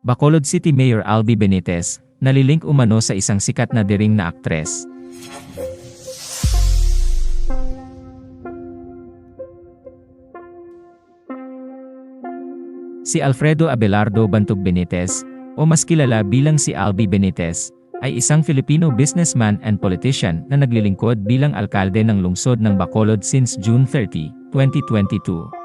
Bacolod City Mayor Albi Benitez, nalilink umano sa isang sikat na dering na aktres. Si Alfredo Abelardo Bantog Benitez, o mas kilala bilang si Albi Benitez, ay isang Filipino businessman and politician na naglilingkod bilang alkalde ng lungsod ng Bacolod since June 30, 2022.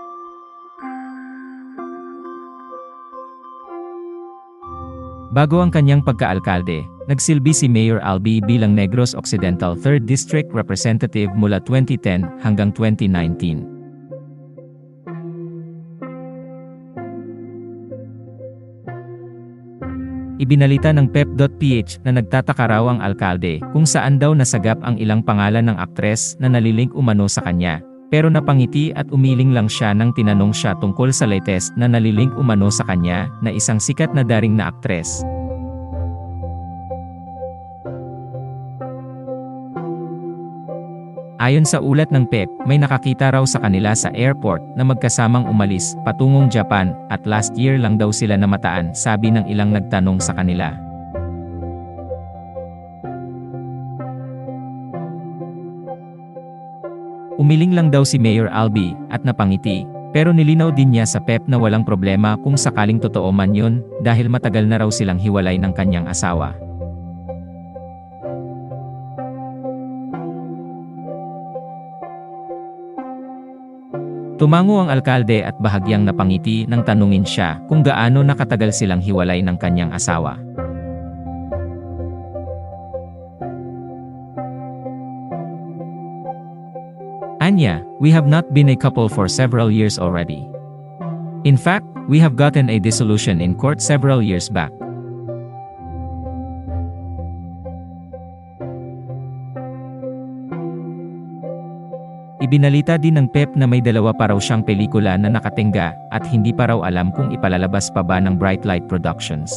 Bago ang kanyang pagka-alkalde, nagsilbi si Mayor Albi bilang Negros Occidental 3rd District Representative mula 2010 hanggang 2019. Ibinalita ng pep.ph na nagtataka raw ang alkalde kung saan daw nasagap ang ilang pangalan ng aktres na nalilink umano sa kanya, pero napangiti at umiling lang siya nang tinanong siya tungkol sa latest na nalilink umano sa kanya na isang sikat na daring na aktres. Ayon sa ulat ng PEP, may nakakita raw sa kanila sa airport na magkasamang umalis patungong Japan at last year lang daw sila namataan, sabi ng ilang nagtanong sa kanila. Umiling lang daw si Mayor Albi at napangiti, pero nilinaw din niya sa PEP na walang problema kung sakaling totoo man yun dahil matagal na raw silang hiwalay ng kanyang asawa. Tumango ang alkalde at bahagyang napangiti nang tanungin siya kung gaano nakatagal silang hiwalay ng kanyang asawa. Anya, we have not been a couple for several years already. In fact, we have gotten a dissolution in court several years back. Ibinalita din ng PEP na may dalawa pa raw siyang pelikula na nakatingga at hindi pa raw alam kung ipalalabas pa ba ng Brightlight Productions.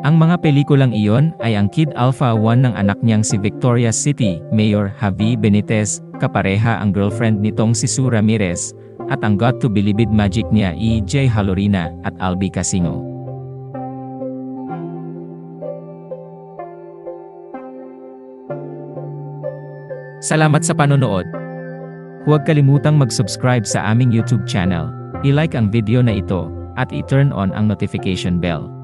Ang mga pelikulang iyon ay ang Kid Alpha 1 ng anak niyang si Victoria's City Mayor Javi Benitez, kapareha ang girlfriend nitong si Sue Ramirez, at ang Got to Believe It Magic niya E.J. Halorina at Albi Casingo. Salamat sa panonood. Huwag kalimutang mag-subscribe sa aming YouTube channel, i-like ang video na ito, at i-turn on ang notification bell.